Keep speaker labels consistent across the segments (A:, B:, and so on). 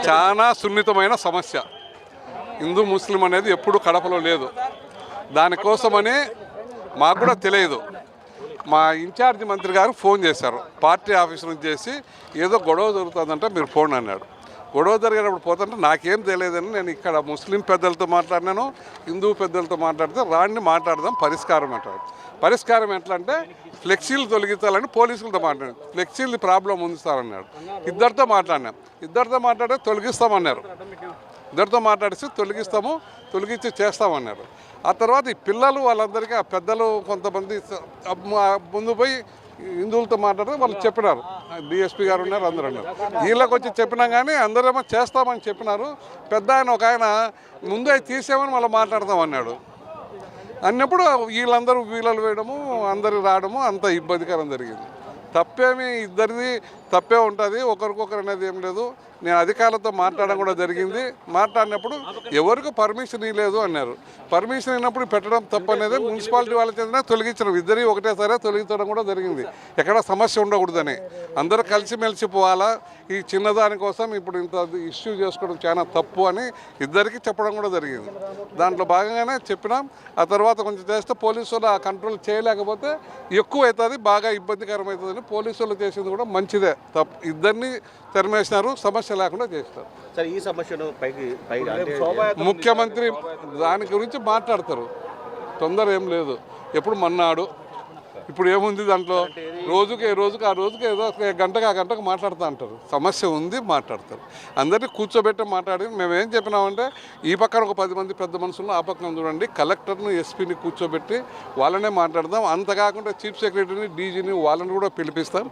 A: చాలా సున్నితమైన సమస్య. హిందూ ముస్లిం అనేది ఎప్పుడు కడపలో లేదు. దానికోసమని మాకు కూడా తెలియదు. మా ఇన్ఛార్జి మంత్రి గారు ఫోన్ చేశారు, పార్టీ ఆఫీస్ నుంచి చేసి ఏదో గొడవ జరుగుతుందంటే మీరు ఫోన్ అన్నాడు. గొడవ జరిగేటప్పుడు పోతుంటే నాకేం తెలియదని నేను ఇక్కడ ముస్లిం పెద్దలతో మాట్లాడినాను, హిందూ పెద్దలతో మాట్లాడితే రాండి మాట్లాడదాం పరిష్కారం అంటారు. పరిష్కారం ఎట్లా అంటే ఫ్లెక్సీలు తొలగించాలని పోలీసులతో మాట్లాడాను. ఫ్లెక్సీలు ప్రాబ్లం ఉంది సార్ అన్నాడు. ఇద్దరితో మాట్లాడితే తొలగిస్తామన్నారు. ఇద్దరితో మాట్లాడిస్తే తొలగించి చేస్తామన్నారు. ఆ తర్వాత ఈ పిల్లలు వాళ్ళందరికీ ఆ పెద్దలు కొంతమంది ముందు పోయి హిందువులతో మాట్లాడితే వాళ్ళు చెప్పినారు, డిఎస్పీ గారు ఉన్నారు, అందరూ ఉన్నారు. వీళ్ళకి వచ్చి చెప్పినా కానీ అందరేమో చేస్తామని చెప్పినారు. పెద్ద ఆయన ఒక ఆయన ముందే తీసేమని మళ్ళీ మాట్లాడతామన్నాడు. అన్నప్పుడు వీళ్ళందరూ వీళ్ళలు వేయడము, అందరు రావడము అంత ఇబ్బందికరం జరిగింది. తప్పేమి ఇద్దరిది తప్పే ఉంటుంది, ఒకరికొకరు అనేది ఏం లేదు. నేను అధికారులతో మాట్లాడడం కూడా జరిగింది. మాట్లాడినప్పుడు ఎవరికి పర్మిషన్ ఇవ్వలేదు అన్నారు. పర్మిషన్ ఇచ్చినప్పుడు పెట్టడం తప్పు అనేది మున్సిపాలిటీ వాళ్ళ చేతనే తొలగించడం, ఇద్దరి ఒకటేసారి తొలగించడం కూడా జరిగింది. ఎక్కడ సమస్య ఉండకూడదని అందరూ కలిసిమెలిసి పోవాలా. ఈ చిన్నదాని కోసం ఇప్పుడు ఇంత ఇష్యూ చేసుకోవడం చాలా తప్పు అని ఇద్దరికి చెప్పడం కూడా జరిగింది. దాంట్లో భాగంగానే చెప్పినాం. ఆ తర్వాత కొంచెం చేస్తే పోలీసు వాళ్ళు ఆ కంట్రోల్ చేయలేకపోతే ఎక్కువ అవుతుంది, బాగా ఇబ్బందికరం అవుతుందని పోలీసు వాళ్ళు చేసింది కూడా మంచిదే. తప్పు ఇద్దరిని తరిమేసినారు, సమస్య లేకుండా చేస్తారు.
B: సార్ ఈ సమస్యను
A: ముఖ్యమంత్రి దాని గురించి మాట్లాడతారు, తొందర ఏం లేదు. ఎప్పుడు మన్నాడు ఇప్పుడు ఏముంది దాంట్లో, రోజుకి ఆ రోజుకి ఏదో గంటకు ఆ గంటకు మాట్లాడుతూ అంటారు. సమస్య ఉంది మాట్లాడతారు. అందరినీ కూర్చోబెట్టి మాట్లాడి మేమేం చెప్పినామంటే ఈ పక్కన ఒక 10 మంది పెద్ద మనుషులను, ఆ పక్కన చూడండి కలెక్టర్ని, ఎస్పీని కూర్చోబెట్టి వాళ్ళనే మాట్లాడదాం. అంత కాకుండా చీఫ్ సెక్రటరీని, డీజీని వాళ్ళని కూడా పిలిపిస్తాం.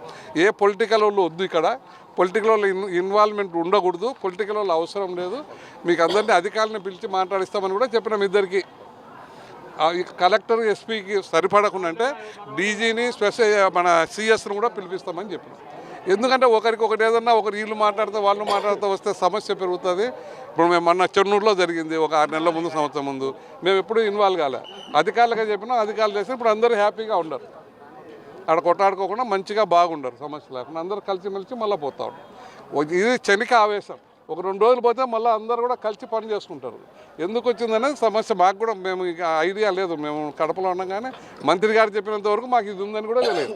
A: ఏ పొలిటికల్ వాళ్ళు వద్దు, ఇక్కడ పొలిటికల్ వాళ్ళు ఇన్వాల్వ్మెంట్ ఉండకూడదు, పొలిటికల్ వాళ్ళు అవసరం లేదు. మీకు అందరినీ అధికారులను పిలిచి మాట్లాడిస్తామని కూడా చెప్పినాం. ఇద్దరికి కలెక్టర్, ఎస్పీకి సరిపడకుండా అంటే డీజీని, మన సిఎస్ని కూడా పిలిపిస్తామని చెప్పినాం. ఎందుకంటే ఒకరికి ఏదన్నా ఒకరు వీళ్ళు మాట్లాడితే వాళ్ళు మాట్లాడుతూ వస్తే సమస్య పెరుగుతుంది. ఇప్పుడు మేము మొన్న చెన్నూరులో జరిగింది, ఒక 6 నెలల ముందు, సంవత్సరం ముందు. మేము ఎప్పుడూ ఇన్వాల్వ్ కాలే. అధికారులుగా చెప్పినాం, అధికారులు చేస్తే ఇప్పుడు అందరూ హ్యాపీగా ఉండరు. అక్కడ కొట్టాడుకోకుండా మంచిగా బాగుండరు, సమస్య లేకుండా అందరూ కలిసిమెలిసి మళ్ళీ పోతా ఉంటారు. ఇది క్షణిక ఆవేశం. ఒక 2 రోజులు పోతే మళ్ళీ అందరూ కూడా కలిసి పని చేసుకుంటారు. ఎందుకు వచ్చిందనేది సమస్య మాకు కూడా మేము ఇక ఐడియా లేదు. మేము కడపలో ఉండగానే మంత్రి గారు చెప్పినంత వరకు మాకు ఇది ఉందని కూడా తెలియదు.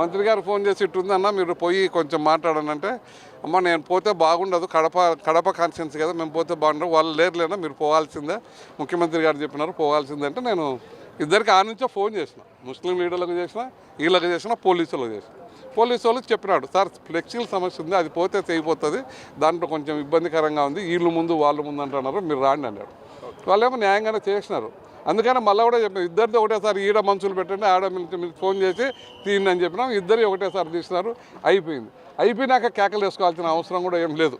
A: మంత్రి గారు ఫోన్ చేసి ఇట్టుందన్నా మీరు పోయి కొంచెం మాట్లాడనంటే, అమ్మ నేను పోతే బాగుండదు, కడప కాన్స్టిట్యున్సీ కదా, మేము పోతే బాగుండదు, వాళ్ళు లేరులేనా మీరు పోవాల్సిందే, ముఖ్యమంత్రి గారు చెప్పినారు పోవాల్సిందే అంటే నేను ఇద్దరికి ఆ నుంచే ఫోన్ చేసిన, ముస్లిం లీడర్లకు చేసిన, వీళ్ళకి చేసిన, పోలీసులకు చేసిన. పోలీసు వాళ్ళకి చెప్పినాడు, సార్ ఫ్లెక్సీల సమస్య ఉంది, అది పోతే తెగిపోతుంది, దాంట్లో కొంచెం ఇబ్బందికరంగా ఉంది, వీళ్ళు ముందు వాళ్ళు ముందు అంటున్నారు, మీరు రాండి అన్నాడు. వాళ్ళేమో న్యాయంగానే చేసినారు. అందుకని మళ్ళీ కూడా చెప్పినాం, ఇద్దరితో ఒకటేసారి ఈడ మనుషులు పెట్టండి, ఆడ మీరు ఫోన్ చేసి తీయండి అని చెప్పినాం. ఇద్దరు ఒకటేసారి తీసినారు, అయిపోయింది. అయిపోయినాక కేకలు వేసుకోవాల్సిన అవసరం కూడా ఏం లేదు.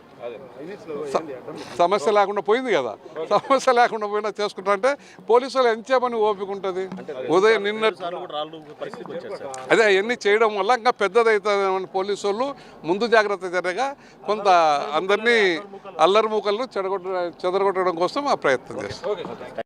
A: సమస్య లేకుండా పోయింది కదా, సమస్య లేకుండా పోయినా చేసుకుంటా అంటే పోలీసు వాళ్ళు ఎంతసేపని ఓపిక ఉంటుంది. ఉదయం అదే అవన్నీ చేయడం వల్ల ఇంకా పెద్దదవుతుంది. పోలీసు వాళ్ళు ముందు జాగ్రత్త చర్యగా కొంత అందరినీ అల్లరి మూకలను చెదరగొట్టడం కోసం ఆ ప్రయత్నం చేస్తారు.